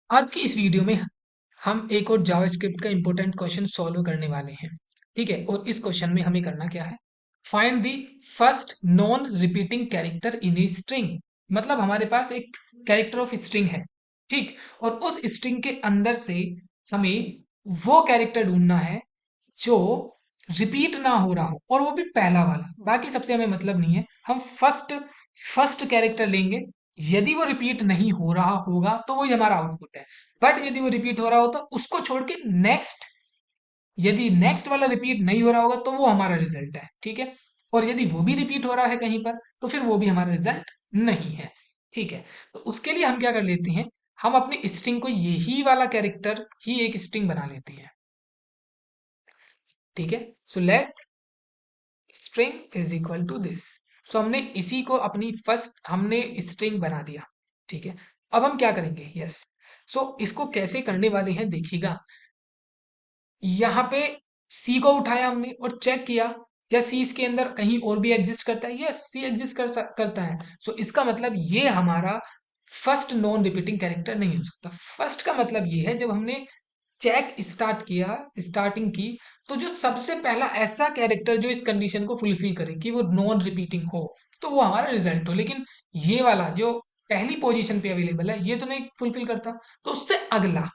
आज की इस वीडियो में हम एक और जावास्क्रिप्ट का इंपॉर्टेंट क्वेश्चन सॉल्व करने वाले हैं। ठीक है, और इस क्वेश्चन में हमें करना क्या है? Find the first non repeating character in a string. मतलब हमारे पास एक कैरेक्टर ऑफ स्ट्रिंग है, ठीक, और उस स्ट्रिंग के अंदर से हमें वो कैरेक्टर ढूंढना है जो रिपीट ना हो रहा हो, और वो भी पहला वाला। बाकी सबसे हमें मतलब नहीं है। हम फर्स्ट फर्स्ट कैरेक्टर लेंगे। यदि वो रिपीट नहीं हो रहा होगा तो वही हमारा आउटपुट है। बट यदि वो रिपीट हो रहा हो तो उसको छोड़ के नेक्स्ट, यदि नेक्स्ट वाला रिपीट नहीं हो रहा होगा तो वो हमारा रिजल्ट है। ठीक है, और यदि वो भी रिपीट हो रहा है कहीं पर तो फिर वो भी हमारा रिजल्ट नहीं है। ठीक है, तो उसके लिए हम क्या कर लेते हैं, हम अपनी स्ट्रिंग को यही वाला कैरेक्टर ही एक स्ट्रिंग बना लेते हैं। ठीक है, so let string is equal to this. So हमने इसी को अपनी फर्स्ट हमने स्ट्रिंग बना दिया। ठीक है, अब हम क्या करेंगे? यस, सो इसको कैसे करने वाले हैं देखिएगा। यहाँ पे सी को उठाया हमने और चेक किया क्या सी इसके अंदर कहीं और भी एग्जिस्ट करता है। यस, सी एग्जिस्ट करता है। सो इसका मतलब ये हमारा फर्स्ट नॉन रिपीटिंग कैरेक्टर नहीं हो सकता। फर्स्ट का मतलब ये है जब हमने चेक स्टार्ट किया, स्टार्टिंग की, तो जो सबसे पहला ऐसा कैरेक्टर जो इस कंडीशन को फुलफिल करे कि वो नॉन रिपीटिंग हो, तो वो हमारा रिजल्ट हो। लेकिन ये वाला जो पहली पोजीशन पे अवेलेबल है ये तो नहीं फुलफिल करता। तो उससे अगला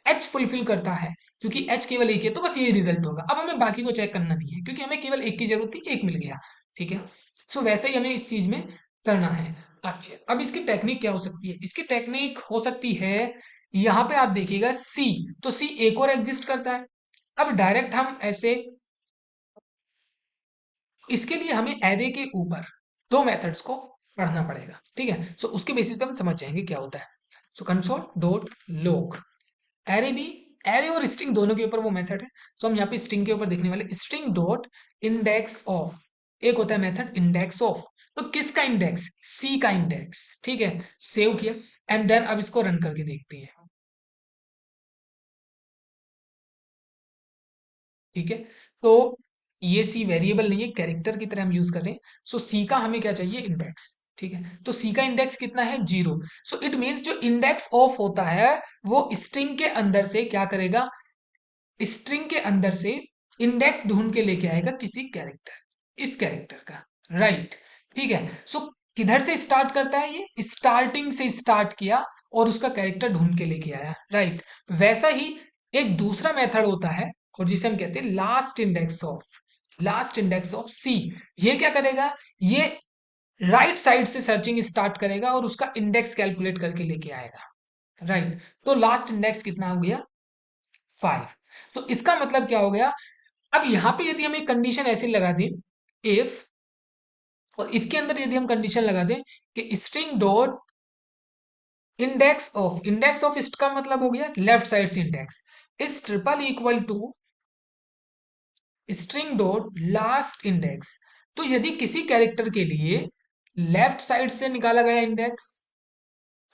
एच फुलफिल करता है, क्योंकि एच केवल एक है तो बस ये रिजल्ट होगा। अब हमें बाकी को चेक करना नहीं है क्योंकि हमें केवल एक की जरूरत थी, एक मिल गया। ठीक है, सो वैसे ही हमें इस चीज में करना है। अच्छा, अब इसकी टेक्निक क्या हो सकती है? इसकी टेक्निक हो सकती है, यहाँ पे आप देखिएगा सी, तो सी एक और एग्जिस्ट करता है। अब डायरेक्ट हम ऐसे, इसके लिए हमें एरे के ऊपर दो मेथड्स को पढ़ना पड़ेगा। ठीक है, सो उसके बेसिस पे हम समझ जाएंगे क्या होता है। सो कंसोल डॉट लॉग एरे भी, एरे और स्ट्रिंग दोनों के ऊपर वो मेथड है। तो हम यहाँ पे स्ट्रिंग के ऊपर देखने वाले स्ट्रिंग डॉट इंडेक्स ऑफ, एक होता है मेथड इंडेक्स ऑफ। तो किसका इंडेक्स? सी का इंडेक्स। ठीक है, सेव किया एंड देन अब इसको रन करके देखते हैं। ठीक है, तो ये सी वेरिएबल नहीं है, कैरेक्टर की तरह हम यूज कर रहे हैं। सो सी का हमें क्या चाहिए? इंडेक्स। ठीक है, तो सी का इंडेक्स कितना है? 0। सो इट मीन्स जो इंडेक्स ऑफ होता है वो स्ट्रिंग के अंदर से क्या करेगा? स्ट्रिंग के अंदर से इंडेक्स ढूंढ के लेके आएगा किसी कैरेक्टर, इस कैरेक्टर का। राइट, ठीक है, सो किधर से स्टार्ट करता है? ये स्टार्टिंग से स्टार्ट किया और उसका कैरेक्टर ढूंढ के लेके आया। राइट, वैसा ही एक दूसरा मेथड होता है और जिसे हम कहते हैं last index of, last index of C. ये क्या करेगा? ये राइट साइड से सर्चिंग स्टार्ट करेगा और उसका इंडेक्स कैलकुलेट करके लेके आएगा। राइट, तो लास्ट इंडेक्स कितना हो गया? 5। तो इसका मतलब क्या हो गया? अब यहां पे यदि हम एक कंडीशन ऐसे लगा दें, इफ, और इफ के अंदर यदि हम कंडीशन लगा दें कि स्ट्रिंग डॉट इंडेक्स ऑफ इस्ट का मतलब हो गया लेफ्ट साइड से इंडेक्स, इस triple equal to string dot last index. तो यदि किसी कैरेक्टर के लिए लेफ्ट साइड से निकाला गया इंडेक्स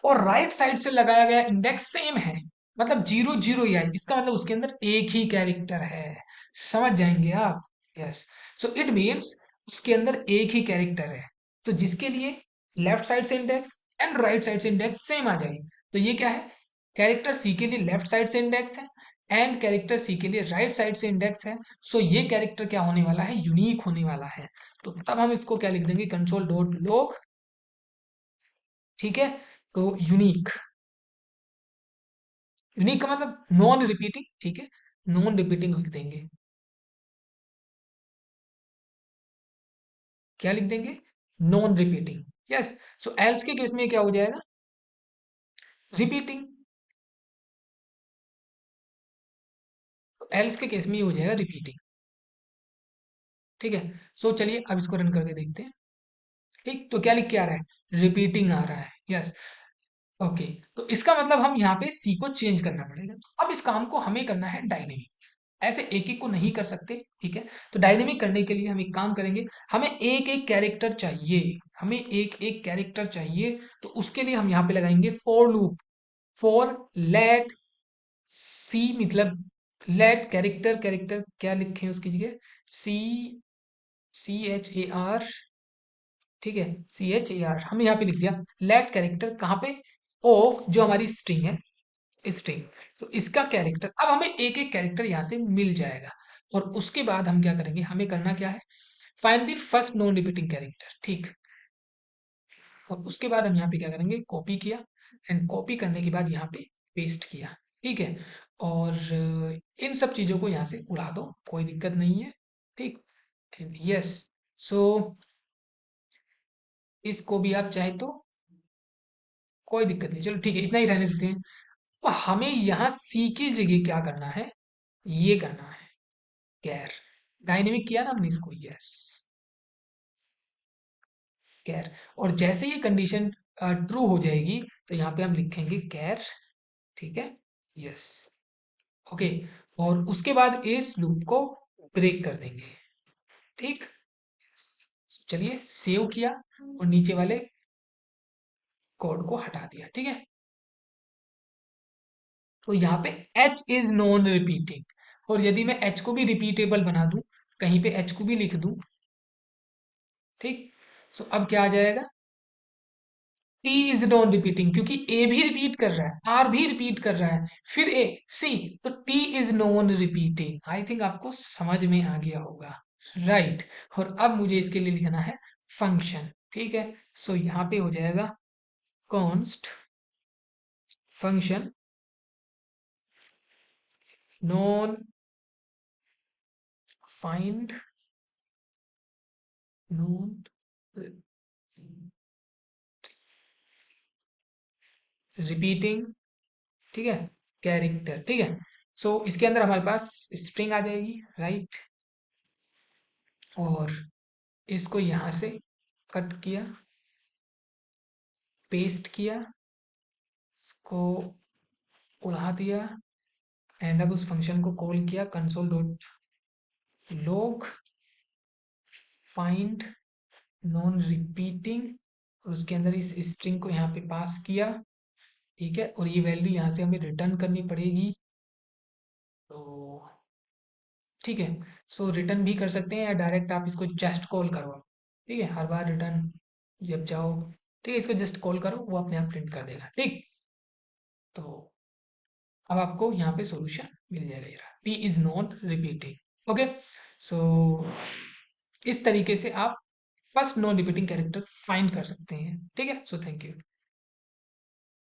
और राइट साइड से लगाया गया इंडेक्स सेम है, मतलब 0 0 ही आई, इसका मतलब उसके अंदर एक ही कैरेक्टर है। समझ जाएंगे आप? यस, सो इट मीन्स उसके अंदर एक ही कैरेक्टर है। तो जिसके लिए लेफ्ट साइड से इंडेक्स एंड राइट साइड से इंडेक्स सेम आ जाए, तो ये क्या है? कैरेक्टर सी के लिए लेफ्ट साइड से इंडेक्स है एंड कैरेक्टर सी के लिए राइट साइड से इंडेक्स है। सो ये कैरेक्टर क्या होने वाला है? यूनिक होने वाला है। तो तब हम इसको क्या लिख देंगे? Console dot log. ठीक है, तो यूनिक, यूनिक का मतलब नॉन रिपीटिंग। ठीक है, नॉन रिपीटिंग लिख देंगे। क्या लिख देंगे? Non repeating. यस, सो एल्स के केस में क्या हो जाएगा? रिपीटिंग। तो एल्स के केस में ये हो जाएगा रिपीटिंग। ठीक है, सो चलिए अब इसको रन करके देखते हैं। ठीक, तो क्या लिख के आ रहा है? रिपीटिंग आ रहा है। यस, ओके, तो इसका मतलब हम यहाँ पे सी को चेंज करना पड़ेगा। तो अब इस काम को हमें करना है डायनेमिक, ऐसे एक एक को नहीं कर सकते। ठीक है, तो डायनेमिक करने के लिए हम एक काम करेंगे, हमें एक एक कैरेक्टर चाहिए, हमें एक एक कैरेक्टर चाहिए। तो उसके लिए हम यहाँ पे लगाएंगे for loop. For let see, मतलब लेट कैरेक्टर, कैरेक्टर क्या लिखे उसकी जगह? सी, CHAR। ठीक है, CHAR हम यहाँ पे लिख दिया। लेट कैरेक्टर कहाँ पे? ऑफ, जो हमारी स्ट्रिंग है, स्ट्रिंग। तो इसका कैरेक्टर, अब हमें एक एक कैरेक्टर यहाँ से मिल जाएगा। और उसके बाद हम क्या करेंगे, हमें करना क्या है, find the first non repeating character, ठीक। और उसके बाद हम यहाँ पे क्या करेंगे, कॉपी किया, एंड कॉपी करने के बाद यहाँ पे पेस्ट किया, ठीक है। और इन सब चीजों को यहाँ से उड़ा दो, कोई दिक्कत नहीं है, ठीक। यस। सो इसको भी आप चाहे तो, कोई दिक्कत नहीं, चलो ठीक है, इतना ही रहने देते हैं। तो हमें यहाँ सी की जगह क्या करना है, ये करना है, कैर। डायनेमिक किया ना हमने इसको, यस, कैर। और जैसे ये कंडीशन ट्रू हो जाएगी, तो यहाँ पे हम लिखेंगे कैर, ठीक है, यस, ओके। और उसके बाद इस लूप को ब्रेक कर देंगे, ठीक। चलिए सेव किया, और नीचे वाले कोड को हटा दिया, ठीक है। तो यहाँ पे h इज नॉन रिपीटिंग, और यदि मैं h को भी रिपीटेबल बना दूं, कहीं पे h को भी लिख दूं, ठीक। सो अब क्या आ जाएगा, t इज नॉन रिपीटिंग, क्योंकि a भी रिपीट कर रहा है, r भी रिपीट कर रहा है, फिर a, c, तो t is non repeating. I think आपको समझ में आ गया होगा, राइट। और अब मुझे इसके लिए लिखना है फंक्शन, ठीक है। सो यहाँ पे हो जाएगा const function non find non repeating, ठीक है, कैरेक्टर, ठीक है। सो इसके अंदर हमारे पास स्ट्रिंग आ जाएगी, राइट। और इसको यहाँ से कट किया, पेस्ट किया, इसको उड़ा दिया, एंड अब उस फंक्शन को कॉल किया, console dot log find non repeating, और उसके अंदर इस स्ट्रिंग को यहाँ पे पास किया, ठीक है। और ये वैल्यू यहाँ से हमें रिटर्न करनी पड़ेगी, तो ठीक है। सो रिटर्न भी कर सकते हैं, या डायरेक्ट आप इसको जस्ट कॉल करो, ठीक है। हर बार रिटर्न जब जाओ, ठीक है, इसको जस्ट कॉल करो, वो अपने आप प्रिंट कर देगा, ठीक। तो अब आपको यहाँ पे सॉल्यूशन मिल जाएगा, ये T is not repeating, okay. So इस तरीके से आप first non repeating character find कर सकते हैं, ठीक है। So thank you.